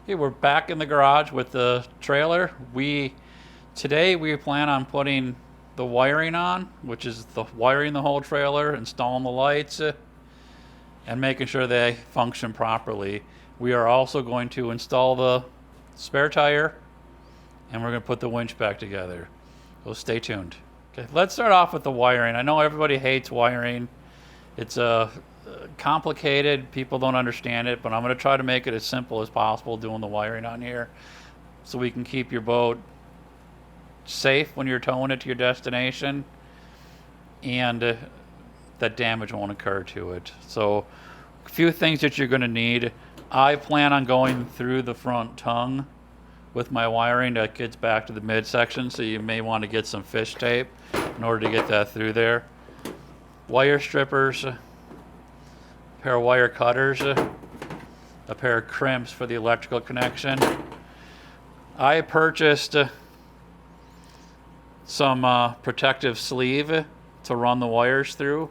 Okay, we're back in the garage with the trailer. Today we plan on putting the wiring on, which is the wiring the whole trailer, installing the lights, and making sure they function properly. We are also going to install the spare tire, and we're going to put the winch back together. So stay tuned. Okay, let's start off with the wiring. I know everybody hates wiring. It's complicated. People don't understand it, but I'm going to try to make it as simple as possible doing the wiring on here so we can keep your boat safe when you're towing it to your destination, and that damage won't occur to it. So a few things that you're going to need. I plan on going through the front tongue with my wiring that gets back to the midsection, so you may want to get some fish tape in order to get that through there. Wire strippers, a pair of wire cutters, a pair of crimps for the electrical connection. I purchased some protective sleeve to run the wires through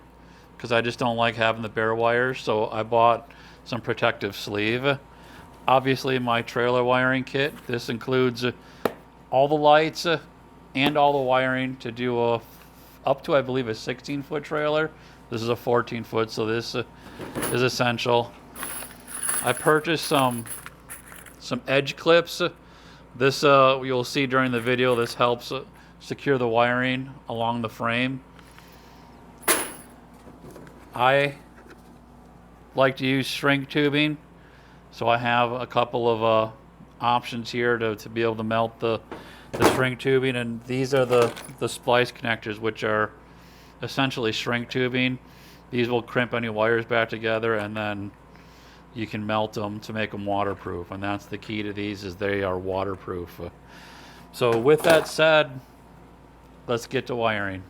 because I just don't like having the bare wires, so I bought some protective sleeve. Obviously my trailer wiring kit, this includes all the lights and all the wiring to do up to, I believe, a 16-foot trailer. This is a 14-foot, so this is essential. I purchased some edge clips. This you'll see during the video. This helps secure the wiring along the frame. I like to use shrink tubing, so I have a couple of options here to be able to melt the shrink tubing, and these are the splice connectors, which are essentially shrink tubing. These will crimp any wires back together, and then you can melt them to make them waterproof, and that's the key to these, is they are waterproof. So with that said, let's get to wiring.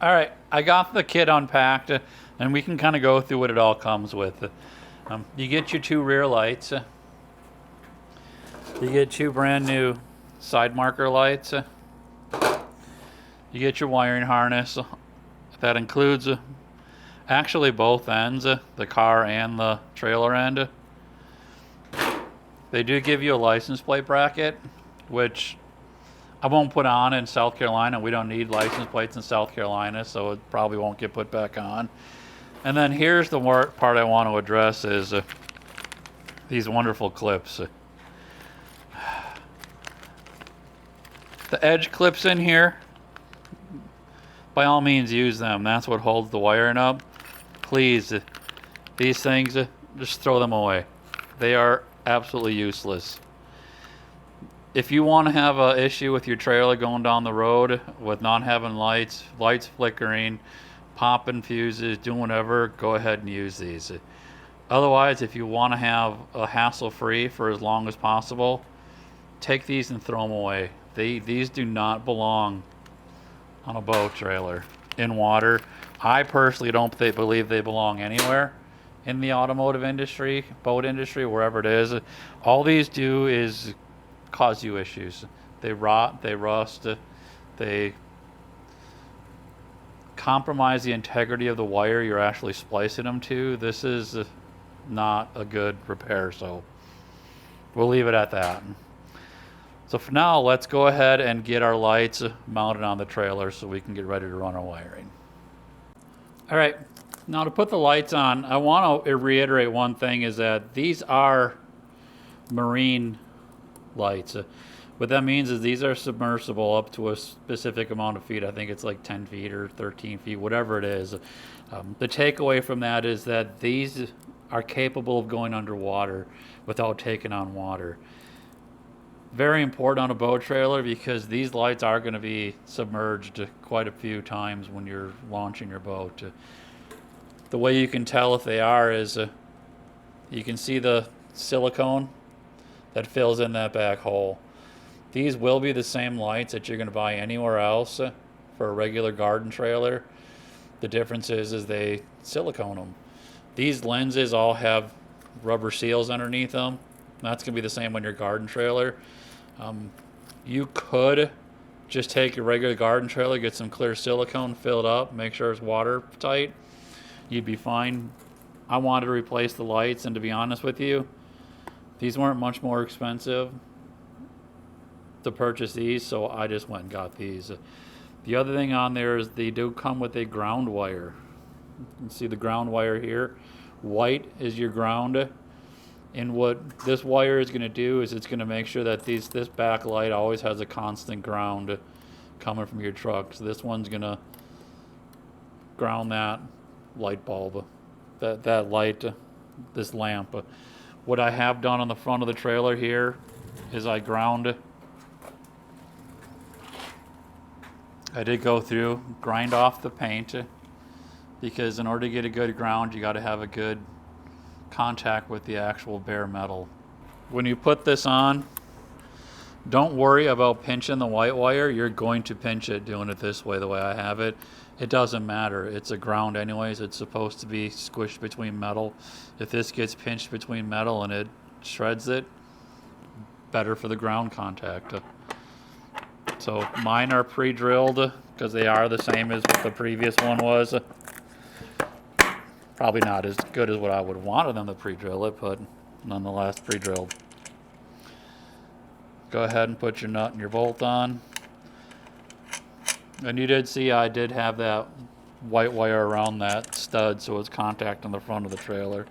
All right, I got the kit unpacked, and we can kind of go through what it all comes with. You get your two rear lights. You get two brand new side marker lights. You get your wiring harness. That includes actually both ends, the car and the trailer end. They do give you a license plate bracket, which I won't put on in South Carolina. We don't need license plates in South Carolina, so it probably won't get put back on. And then here's the part I want to address is these wonderful clips. The edge clips in here, by all means use them. That's what holds the wiring up. Please, these things, just throw them away. They are absolutely useless. If you want to have an issue with your trailer going down the road with not having lights flickering, popping fuses, doing whatever, go ahead and use these. Otherwise, if you want to have a hassle-free for as long as possible, take these and throw them away. These do not belong on a boat trailer in water. I personally don't believe they belong anywhere in the automotive industry, boat industry, wherever it is. All these do is cause you issues. They rot, they rust, they compromise the integrity of the wire you're actually splicing them to. This is not a good repair, so we'll leave it at that. So for now, let's go ahead and get our lights mounted on the trailer so we can get ready to run our wiring. All right, now to put the lights on, I want to reiterate one thing, is that these are marine lights. What that means is these are submersible up to a specific amount of feet. I think it's like 10 feet or 13 feet, whatever it is. The takeaway from that is that these are capable of going underwater without taking on water. Very important on a boat trailer because these lights are going to be submerged quite a few times when you're launching your boat. The way you can tell if they are is you can see the silicone that fills in that back hole. These will be the same lights that you're going to buy anywhere else for a regular garden trailer. The difference is they silicone them. These lenses all have rubber seals underneath them. That's going to be the same on your garden trailer. You could just take your regular garden trailer, get some clear silicone, fill it up, make sure it's watertight. You'd be fine. I wanted to replace the lights, and to be honest with you, These weren't much more expensive to purchase these, so I just went and got these. The other thing on there is they do come with a ground wire. You can see the ground wire here. White is your ground. And what this wire is going to do is it's going to make sure that this backlight always has a constant ground coming from your truck. So this one's going to ground that light bulb, that light, this lamp. What I have done on the front of the trailer here is I did go through, grind off the paint, because in order to get a good ground, you got to have a good contact with the actual bare metal. When you put this on, don't worry about pinching the white wire. You're going to pinch it doing it this way, the way I have it. It doesn't matter. It's a ground anyways. It's supposed to be squished between metal. If this gets pinched between metal and it shreds it, better for the ground contact. So mine are pre-drilled because they are the same as what the previous one was. Probably not as good as what I would have wanted them to pre-drill it, but nonetheless pre-drilled. Go ahead and put your nut and your bolt on. And you did see I did have that white wire around that stud, so it's contact on the front of the trailer.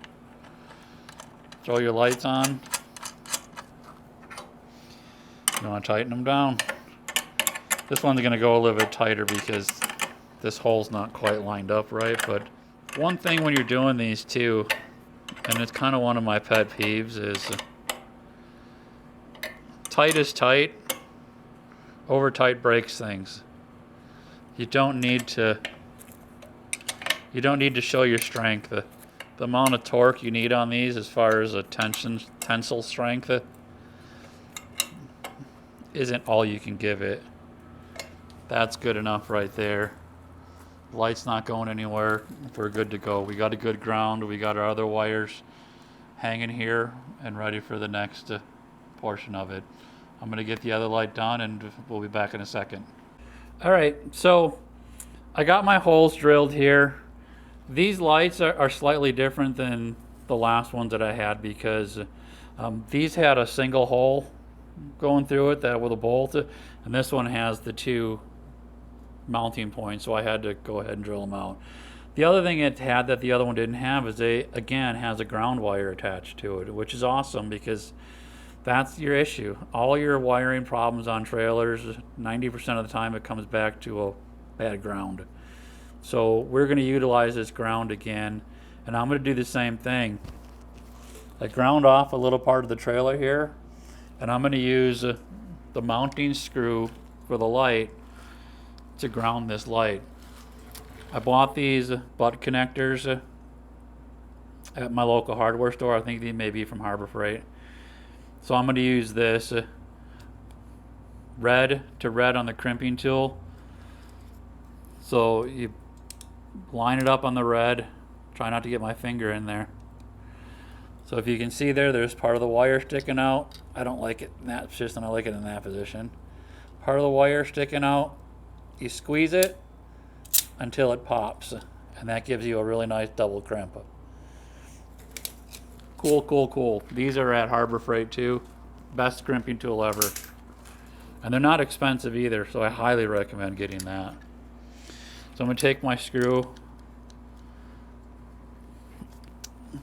Throw your lights on. You want to tighten them down. This one's going to go a little bit tighter because this hole's not quite lined up right. But one thing when you're doing these too, and it's kind of one of my pet peeves, is tight is tight. Over tight breaks things. You don't need to show your strength. The amount of torque you need on these as far as a tensile strength isn't all you can give it. That's good enough right there. Light's not going anywhere. We're good to go. We got a good ground. We got our other wires hanging here and ready for the next portion of it. I'm going to get the other light done and we'll be back in a second. All right, so I got my holes drilled here. These lights are slightly different than the last ones that I had because these had a single hole going through it that with a bolt, and this one has the two mounting points, so I had to go ahead and drill them out. The other thing it had that the other one didn't have is it again has a ground wire attached to it, which is awesome because that's your issue. All your wiring problems on trailers, 90% of the time it comes back to a bad ground. So we're going to utilize this ground again, and I'm going to do the same thing. I ground off a little part of the trailer here, and I'm going to use the mounting screw for the light to ground this light. I bought these butt connectors at my local hardware store. I think they may be from Harbor Freight. So I'm going to use this red to red on the crimping tool. So you line it up on the red. Try not to get my finger in there. So if you can see there's part of the wire sticking out. I don't like it in that position. I like it in that position. Part of the wire sticking out. You squeeze it until it pops, and that gives you a really nice double crimp. Cool, cool, cool. These are at Harbor Freight too. Best crimping tool ever. And they're not expensive either, so I highly recommend getting that. So I'm going to take my screw,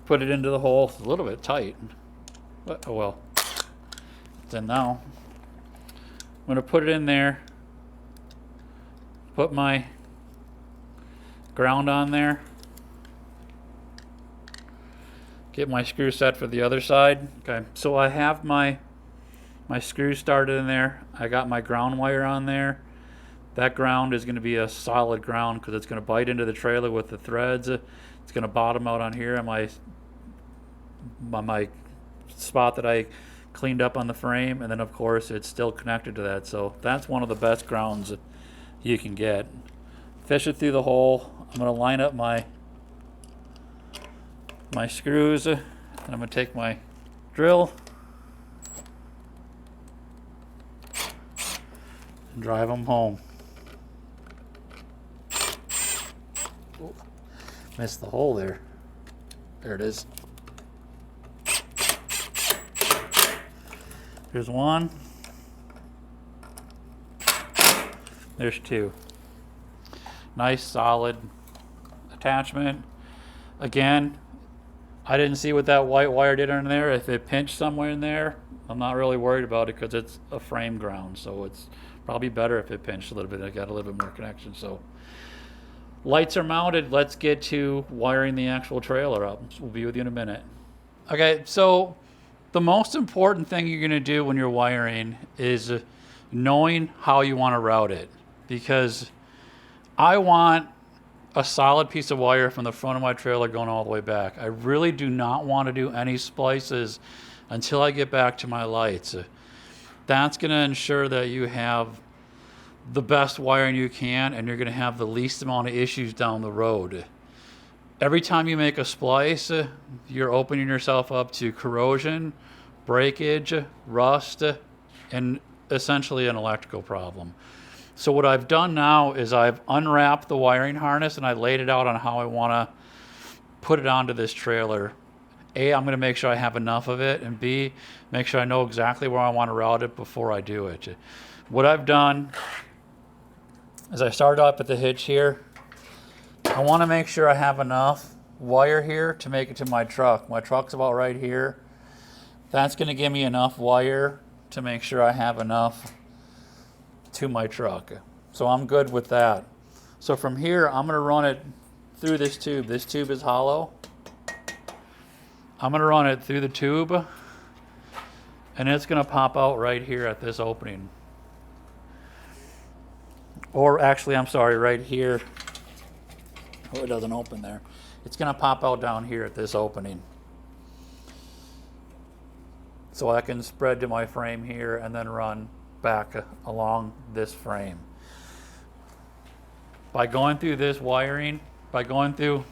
put it into the hole. It's a little bit tight, but oh well. It's in now. I'm going to put it in there, put my ground on there, get my screw set for the other side. Okay, so I have my screw started in there. I got my ground wire on there. That ground is going to be a solid ground because it's going to bite into the trailer with the threads. It's going to bottom out on here on my spot that I cleaned up on the frame, and then of course it's still connected to that. So that's one of the best grounds you can get. Fish it through the hole. I'm going to line up my screws, and I'm going to take my drill and drive them home. Oh, missed the hole there. There it is. There's one. There's two. Nice solid attachment. Again, I didn't see what that white wire did in there. If it pinched somewhere in there, I'm not really worried about it because it's a frame ground. So it's probably better if it pinched a little bit. I got a little bit more connection. So lights are mounted. Let's get to wiring the actual trailer up. We'll be with you in a minute. Okay, so the most important thing you're going to do when you're wiring is knowing how you want to route it, because I want a solid piece of wire from the front of my trailer going all the way back. I really do not want to do any splices until I get back to my lights. That's going to ensure that you have the best wiring you can, and you're going to have the least amount of issues down the road. Every time you make a splice, you're opening yourself up to corrosion, breakage, rust, and essentially an electrical problem. So what I've done now is I've unwrapped the wiring harness and I laid it out on how I want to put it onto this trailer. A, I'm going to make sure I have enough of it, and B, make sure I know exactly where I want to route it before I do it. What I've done is I started off at the hitch here. I want to make sure I have enough wire here to make it to my truck. My truck's about right here. That's going to give me enough wire to make sure I have enough to my truck. So I'm good with that. So from here, I'm going to run it through this tube. This tube is hollow. I'm going to run it through the tube, and it's going to pop out right here at this opening. Or actually, I'm sorry, right here. Oh, it doesn't open there. It's going to pop out down here at this opening. So I can spread to my frame here and then run back along this frame. By going through this wiring, and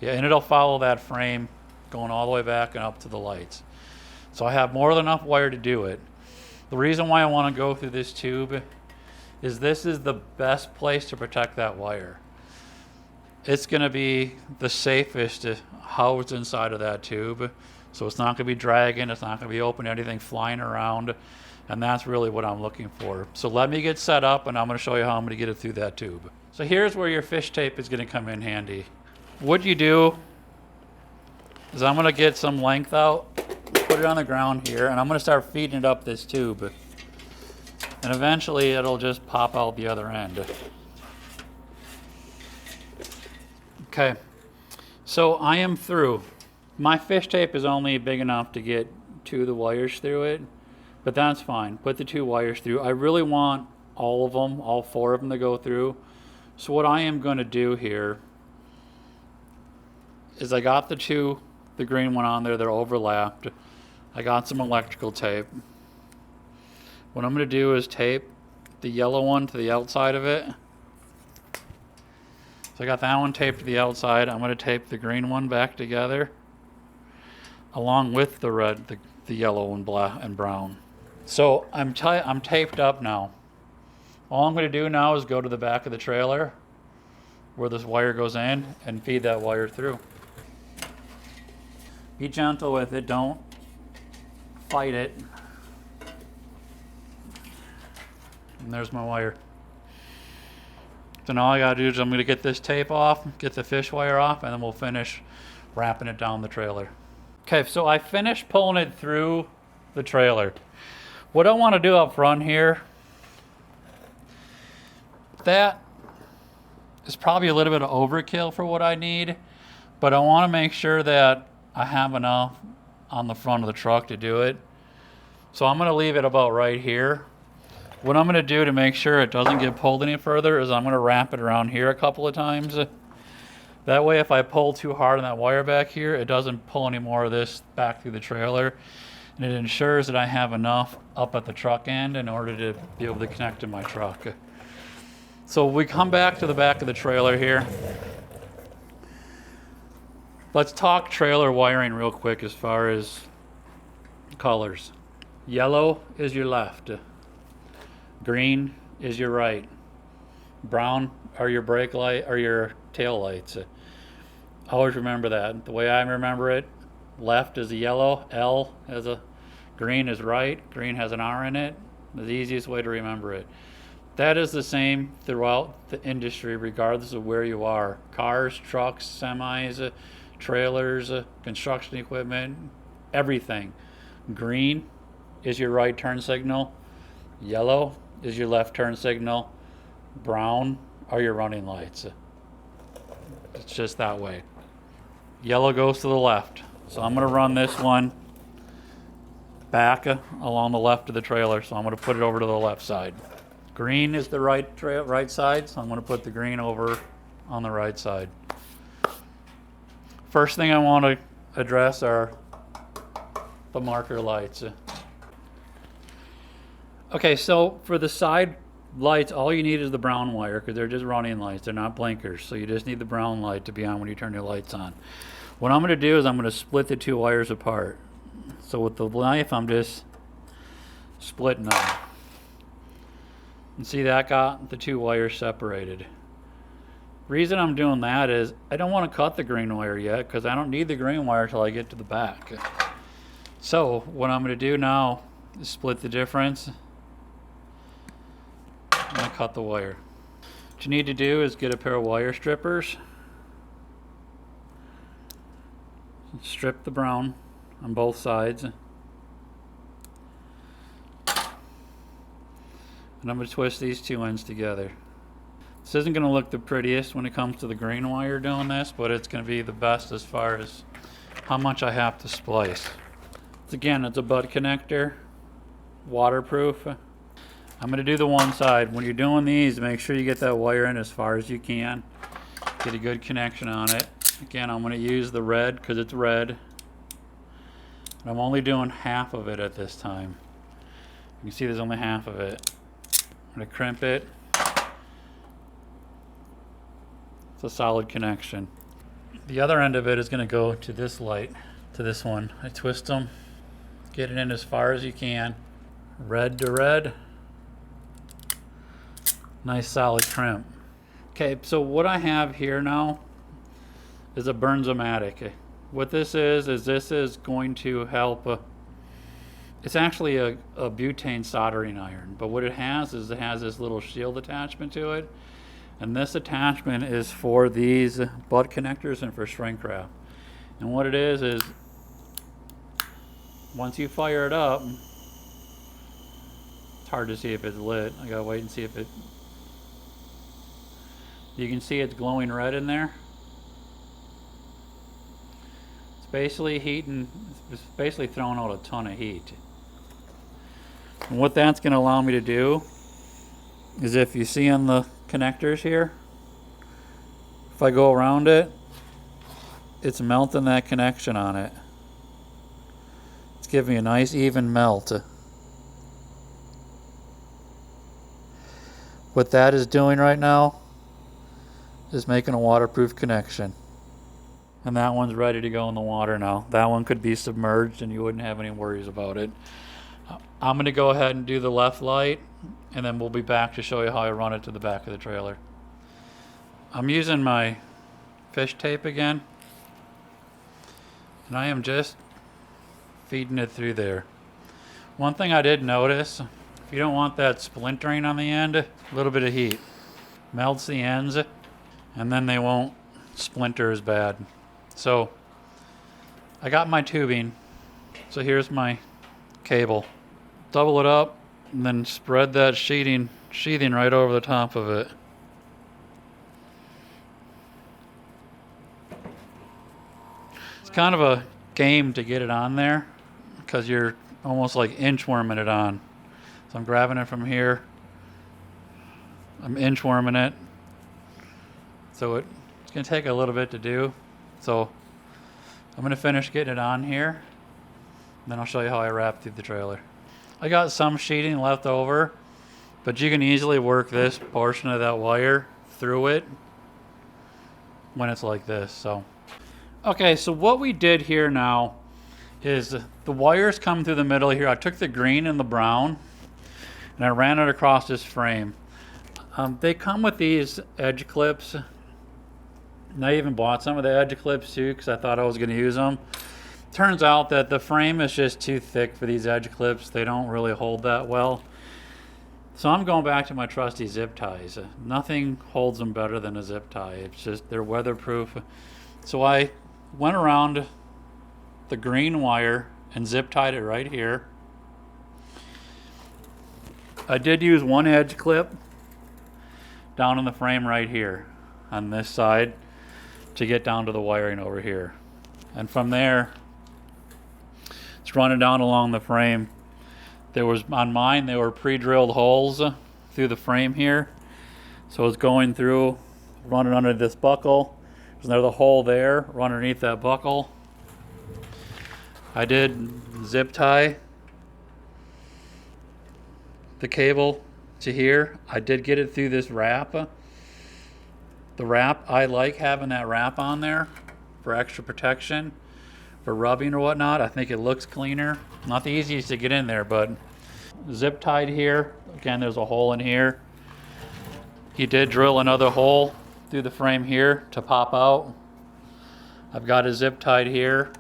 it'll follow that frame going all the way back and up to the lights. So I have more than enough wire to do it. The reason why I want to go through this tube is this is the best place to protect that wire. It's going to be the safest housed inside of that tube. So it's not going to be dragging, it's not going to be open, anything flying around. And that's really what I'm looking for. So let me get set up, and I'm going to show you how I'm going to get it through that tube. So here's where your fish tape is going to come in handy. What you do is I'm going to get some length out, put it on the ground here, and I'm going to start feeding it up this tube. And eventually it'll just pop out the other end. Okay, so I am through. My fish tape is only big enough to get 2 of the wires through it, but that's fine. Put the 2 wires through. I really want all of them, all 4 of them to go through. So what I am going to do here is I got the green one on there, they're overlapped. I got some electrical tape. What I'm going to do is tape the yellow one to the outside of it. So I got that one taped to the outside. I'm going to tape the green one back together along with the red, the yellow and black and brown. So I'm taped up now. All I'm going to do now is go to the back of the trailer where this wire goes in and feed that wire through. Be gentle with it, don't fight it. And there's my wire. So now all I gotta do is I'm gonna get this tape off, get the fish wire off, and then we'll finish wrapping it down the trailer. Okay, so I finished pulling it through the trailer. What I want to do up front here, that is probably a little bit of overkill for what I need, but I want to make sure that I have enough on the front of the truck to do it. So I'm going to leave it about right here. What I'm going to do to make sure it doesn't get pulled any further is I'm going to wrap it around here a couple of times. That way if I pull too hard on that wire back here, it doesn't pull any more of this back through the trailer. And it ensures that I have enough up at the truck end in order to be able to connect to my truck. So we come back to the back of the trailer here. Let's talk trailer wiring real quick as far as colors. Yellow is your left. Green is your right. Brown are your brake light or your tail lights. Always remember that. The way I remember it, left is a yellow, L as a Green is right, green has an R in it. The easiest way to remember it. That is the same throughout the industry, regardless of where you are. Cars, trucks, semis, trailers, construction equipment, everything. Green is your right turn signal. Yellow is your left turn signal. Brown are your running lights. It's just that way. Yellow goes to the left. So I'm going to run this one back along the left of the trailer. So I'm going to put it over to the left side. Green is the right side, so I'm going to put the green over on the right side. First thing I want to address are the marker lights. Okay, so for the side lights, all you need is the brown wire because they're just running lights. They're not blinkers, so you just need the brown light to be on when you turn your lights on. What I'm going to do is I'm going to split the two wires apart. So with the knife, I'm just splitting them. And see, that got the two wires separated. Reason I'm doing that is I don't want to cut the green wire yet because I don't need the green wire till I get to the back. So what I'm going to do now is split the difference. I'm going to cut the wire. What you need to do is get a pair of wire strippers. Strip the brown on both sides. And I'm going to twist these two ends together. This isn't going to look the prettiest when it comes to the green wire doing this, but it's going to be the best as far as how much I have to splice. Again, it's a butt connector, waterproof. I'm going to do the one side. When you're doing these, make sure you get that wire in as far as you can. Get a good connection on it. Again, I'm going to use the red because it's red. And I'm only doing half of it at this time. You can see there's only half of it. I'm going to crimp it. It's a solid connection. The other end of it is going to go to this light, to this one. I twist them, get it in as far as you can. Red to red. Nice solid crimp. Okay, so what I have here now is a Burns-O-Matic. What this is this is going to help. It's actually a butane soldering iron, but what it has is it has this little shield attachment to it, and this attachment is for these butt connectors and for shrink wrap. And what it is once you fire it up, it's hard to see if it's lit. I gotta wait and see if it. You can see it's glowing red in there. It's basically heating. It's basically throwing out a ton of heat. And what that's going to allow me to do is, if you see on the connectors here, if I go around it, it's melting that connection on it. It's giving me a nice even melt. What that is doing right now is making a waterproof connection. And that one's ready to go in the water now. That one could be submerged and you wouldn't have any worries about it. I'm going to go ahead and do the left light, and then we'll be back to show you how I run it to the back of the trailer. I'm using my fish tape again, and I am just feeding it through there. One thing I did notice, if you don't want that splintering on the end, a little bit of heat melts the ends, and then they won't splinter as bad. So I got my tubing, so here's my cable. Double it up and then spread that sheathing right over the top of it. It's kind of a game to get it on there because you're almost like inchworming it on. So I'm grabbing it from here. I'm inchworming it. So it's going to take a little bit to do. So I'm going to finish getting it on here. And then I'll show you how I wrap through the trailer. I got some sheeting left over, but you can easily work this portion of that wire through it when it's like this. So, okay, so what we did here now is the wires come through the middle here. I took the green and the brown and I ran it across this frame. They come with these edge clips. And I even bought some of the edge clips too because I thought I was going to use them. Turns out that the frame is just too thick for these edge clips. They don't really hold that well. So I'm going back to my trusty zip ties. Nothing holds them better than a zip tie. It's just, they're weatherproof. So I went around the green wire and zip tied it right here. I did use one edge clip down in the frame right here on this side to get down to the wiring over here. And from there, it's running down along the frame. There was, on mine, there were pre-drilled holes through the frame here. So it's going through, running under this buckle. There's another hole there, run underneath that buckle. I did zip tie the cable to here. I did get it through this wrap. The wrap, I like having that wrap on there for extra protection, for rubbing or whatnot. I think it looks cleaner. Not the easiest to get in there, but zip tied here. Again, there's a hole in here. He did drill another hole through the frame here to pop out. I've got it zip tied here,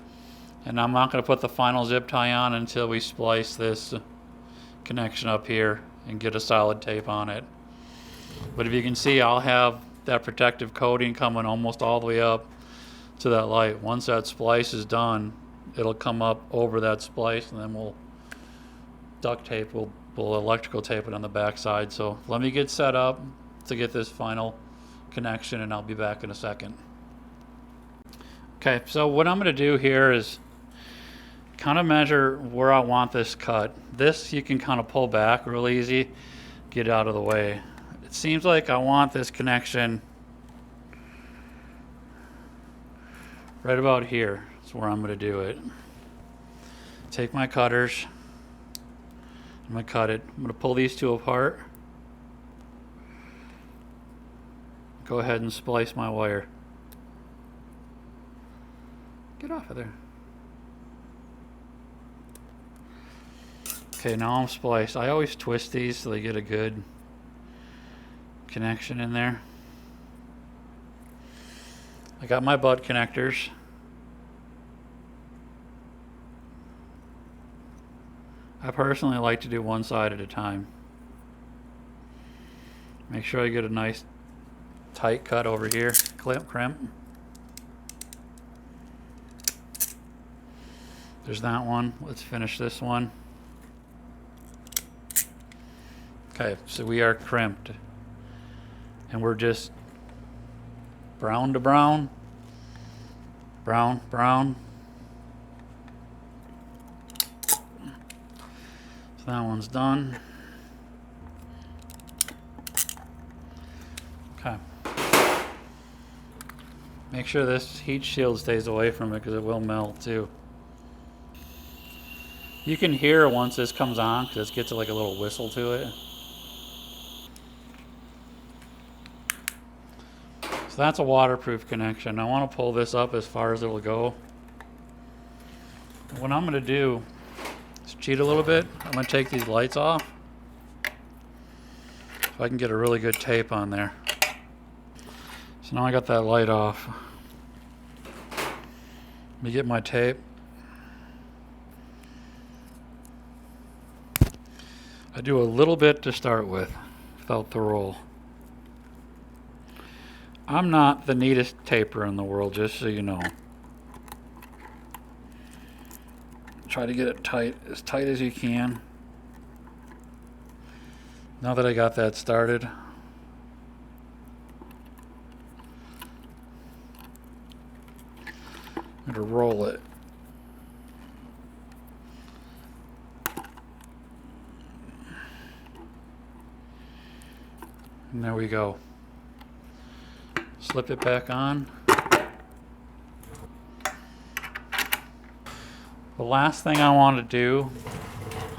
and I'm not going to put the final zip tie on until we splice this connection up here and get a solid tape on it. But if you can see, I'll have that protective coating coming almost all the way up to that light. Once that splice is done, it'll come up over that splice, and then we'll duct tape, we'll electrical tape it on the back side. So let me get set up to get this final connection, and I'll be back in a second. Okay, so what I'm going to do here is kind of measure where I want this cut. This you can kind of pull back real easy, get out of the way. It seems like I want this connection right about here. That's where I'm going to do it. Take my cutters. I'm going to cut it. I'm going to pull these two apart. Go ahead and splice my wire. Get off of there. Okay, now I'm spliced. I always twist these so they get a good connection in there. I got my butt connectors. I personally like to do one side at a time. Make sure I get a nice tight cut over here. Crimp. There's that one. Let's finish this one. Okay, so we are crimped. And we're just brown to brown. Brown. So that one's done. Okay. Make sure this heat shield stays away from it because it will melt too. You can hear once this comes on because it gets like a little whistle to it. So that's a waterproof connection. I want to pull this up as far as it'll go. What I'm going to do is cheat a little bit. I'm going to take these lights off so I can get a really good tape on there. So now I got that light off. Let me get my tape. I do a little bit to start with, without the roll. I'm not the neatest taper in the world, just so you know. Try to get it tight as you can. Now that I got that started, I'm going to roll it. And there we go. Slip it back on. The last thing I want to do,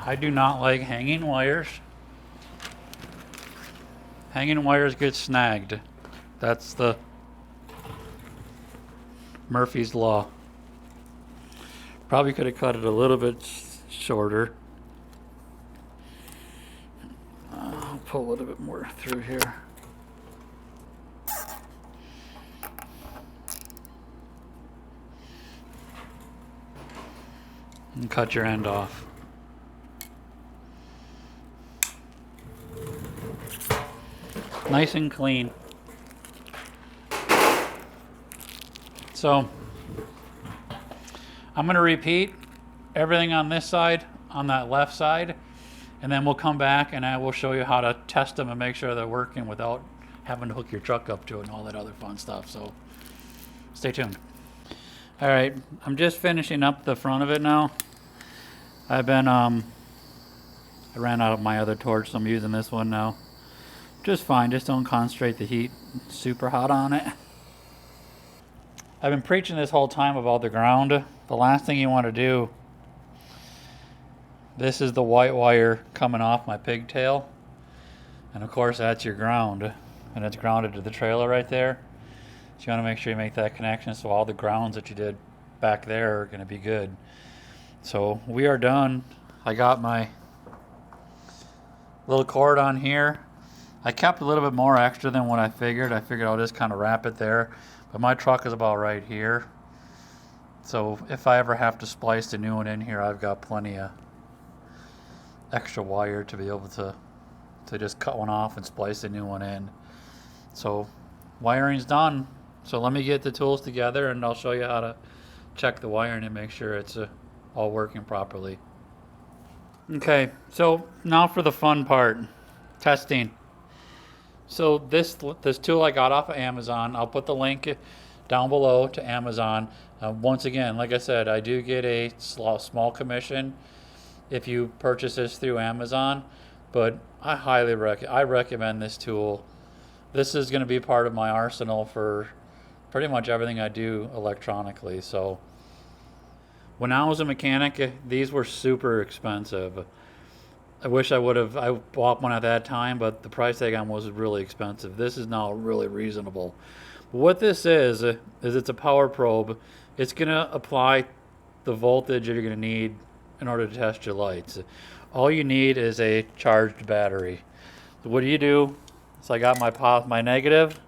I do not like hanging wires. Hanging wires get snagged. That's the Murphy's Law. Probably could have cut it a little bit shorter. I'll pull a little bit more through here. and cut your end off. Nice and clean. So I'm going to repeat everything on this side, on that left side, and then we'll come back and I will show you how to test them and make sure they're working without having to hook your truck up to it and all that other fun stuff. So stay tuned. All right, I'm just finishing up the front of it now. I ran out of my other torch, so I'm using this one now. Just fine, just don't concentrate the heat super hot on it. I've been preaching this whole time about the ground. The last thing you want to do, this is the white wire coming off my pigtail. And of course that's your ground. And it's grounded to the trailer right there. So you want to make sure you make that connection so all the grounds that you did back there are going to be good. So we are done. I got my little cord on here. I kept a little bit more extra than what I figured. I figured I'll just kind of wrap it there. But my truck is about right here. So if I ever have to splice the new one in here, I've got plenty of extra wire to be able to just cut one off and splice the new one in. So wiring's done. So let me get the tools together and I'll show you how to check the wiring and make sure it's all working properly. Okay, so now for the fun part, testing. So this tool I got off of Amazon. I'll put the link down below to Amazon. Once again, like I said, I do get a small commission if you purchase this through Amazon, but I highly recommend this tool. This is going to be part of my arsenal for pretty much everything I do electronically. So when I was a mechanic, these were super expensive. I wish I bought one at that time, but the price tag on was really expensive. This is now really reasonable. But what this is it's a power probe. It's going to apply the voltage that you're going to need in order to test your lights. All you need is a charged battery. So what do? So I got my negative,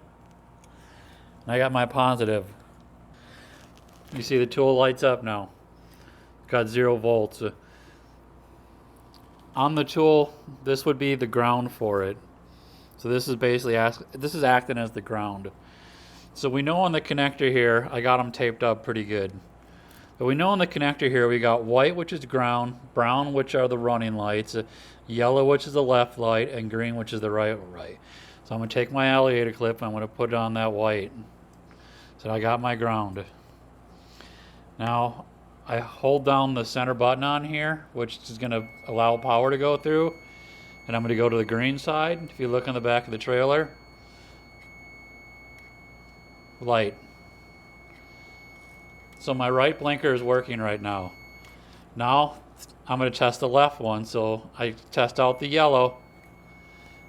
and I got my positive. You see the tool lights up now. Got 0 volts. On the tool, this would be the ground for it. So this is basically acting as the ground. So we know on the connector here, I got them taped up pretty good. But we know on the connector here, we got white, which is ground, brown, which are the running lights, yellow, which is the left light, and green, which is the right. So I'm going to take my alligator clip and I'm going to put it on that white. So I got my ground. Now I hold down the center button on here, which is going to allow power to go through. And I'm going to go to the green side. If you look on the back of the trailer, light. So my right blinker is working right now. Now I'm going to test the left one. So I test out the yellow.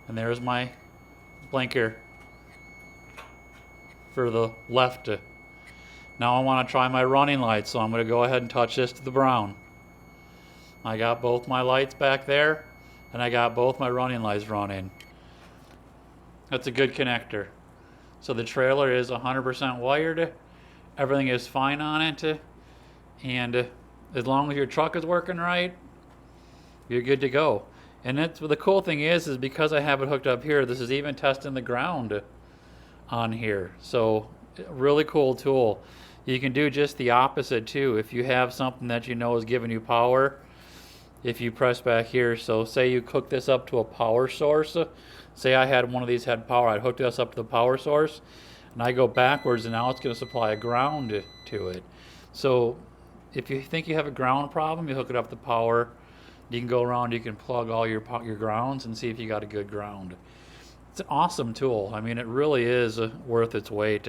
And there's my blinker for the left. Now I want to try my running lights, so I'm going to go ahead and touch this to the brown. I got both my lights back there, and I got both my running lights running. That's a good connector. So the trailer is 100% wired. Everything is fine on it. And as long as your truck is working right, you're good to go. And the cool thing is because I have it hooked up here, this is even testing the ground on here. So really cool tool. You can do just the opposite too. If you have something that you know is giving you power, if you press back here, so say you hook this up to a power source, say I had one of these had power, I'd hook this up to the power source, and I go backwards, and now it's going to supply a ground to it. So if you think you have a ground problem, you hook it up to power. You can go around, you can plug all your grounds and see if you got a good ground. It's an awesome tool. I mean, it really is worth its weight.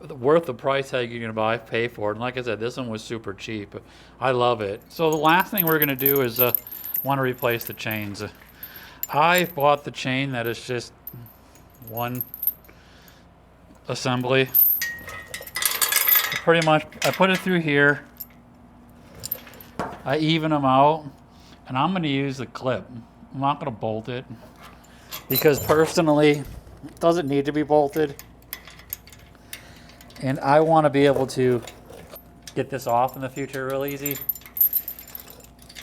Worth the price tag you're going to pay for it. And like I said, this one was super cheap. I love it. So the last thing we're going to do is want to replace the chains. I bought the chain that is just one assembly. Pretty much, I put it through here. I even them out. And I'm going to use the clip. I'm not going to bolt it. Because personally, it doesn't need to be bolted. And I want to be able to get this off in the future real easy.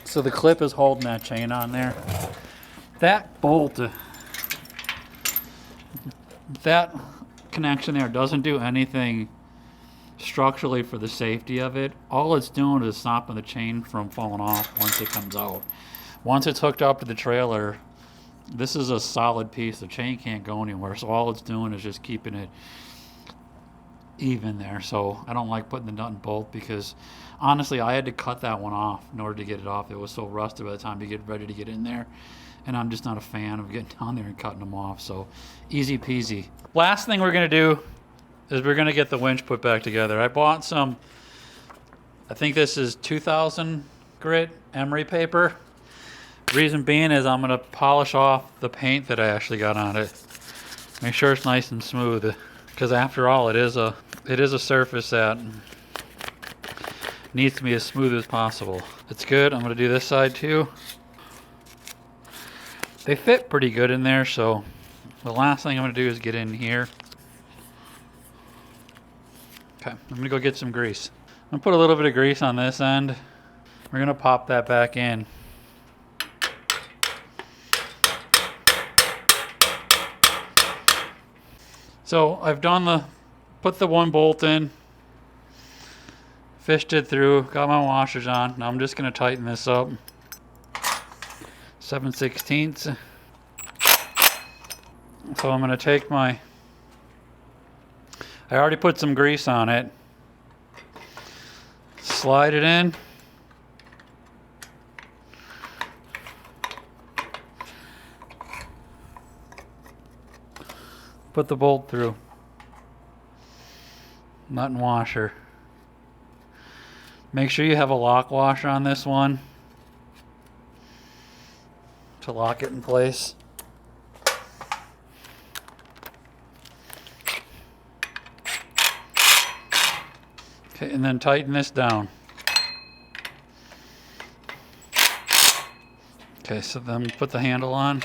So the clip is holding that chain on there. That bolt, that connection there doesn't do anything structurally for the safety of it. All it's doing is stopping the chain from falling off once it comes out. Once it's hooked up to the trailer, this is a solid piece. The chain can't go anywhere, so all it's doing is just keeping it even there. So I don't like putting the nut and bolt, because honestly I had to cut that one off in order to get it off. It was so rusted by the time you get ready to get in there, and I'm just not a fan of getting down there and cutting them off. So easy peasy. Last thing we're gonna do is we're gonna get the winch put back together. I bought some, I think this is 2000 grit emery paper. Reason being is I'm gonna polish off the paint that I actually got on it. Make sure it's nice and smooth, because after all, it is a surface that needs to be as smooth as possible. It's good. I'm gonna do this side too. They fit pretty good in there, so the last thing I'm gonna do is get in here. Okay, I'm gonna go get some grease. I'm gonna put a little bit of grease on this end. We're gonna pop that back in. So I've put the one bolt in, fished it through, got my washers on. Now I'm just gonna tighten this up. 7/16. So I'm gonna take I already put some grease on it. Slide it in. Put the bolt through. Nut and washer. Make sure you have a lock washer on this one to lock it in place. Okay, and then tighten this down. Okay, so then put the handle on.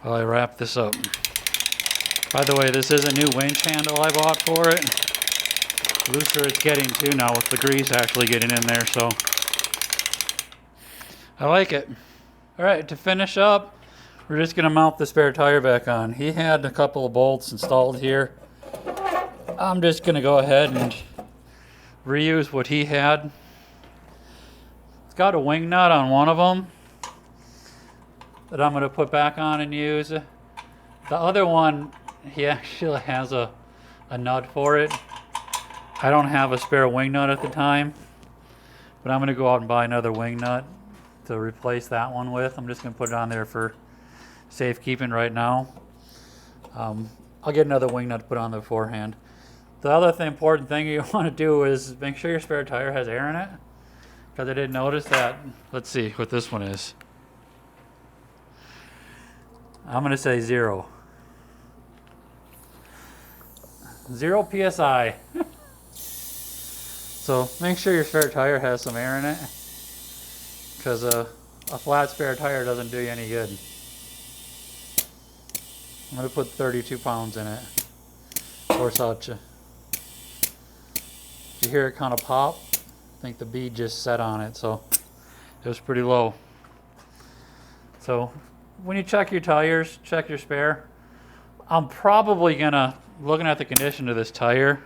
While I wrap this up. By the way, this is a new winch handle I bought for it. Looser it's getting too now with the grease actually getting in there, so I like it. Alright, to finish up, we're just going to mount the spare tire back on. He had a couple of bolts installed here. I'm just going to go ahead and reuse what he had. It's got a wing nut on one of them that I'm going to put back on and use. The other one, he actually has a nut for it. I don't have a spare wing nut at the time, but I'm going to go out and buy another wing nut to replace that one with. I'm just going to put it on there for safekeeping right now. I'll get another wing nut to put on there beforehand. The other important thing you want to do is make sure your spare tire has air in it, because I did notice that. Let's see what this one is. I'm going to say 0. 0 PSI. So make sure your spare tire has some air in it, because a flat spare tire doesn't do you any good. I'm going to put 32 pounds in it, or such. You hear it kind of pop? I think the bead just set on it, so it was pretty low. So when you check your tires, check your spare. I'm probably gonna, looking at the condition of this tire,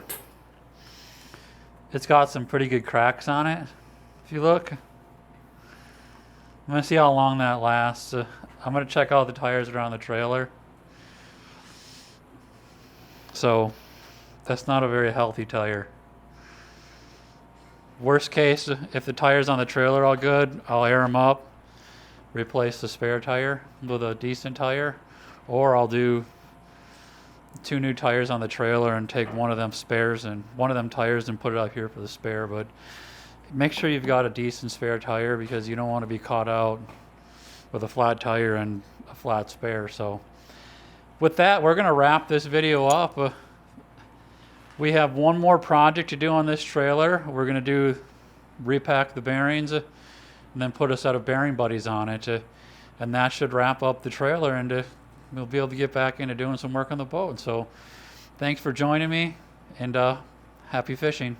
it's got some pretty good cracks on it. If you look, I'm gonna see how long that lasts. I'm gonna check out the tires that are on the trailer. So that's not a very healthy tire. Worst case, if the tires on the trailer are all good, I'll air them up, replace the spare tire with a decent tire, or I'll do 2 new tires on the trailer and take one of them spares and one of them tires and put it up here for the spare. But make sure you've got a decent spare tire, because you don't want to be caught out with a flat tire and a flat spare. So with that, we're going to wrap this video up. We have one more project to do on this trailer. We're going to repack the bearings and then put a set of bearing buddies on it. And that should wrap up the trailer, and we'll be able to get back into doing some work on the boat. So Thanks for joining me, and happy fishing.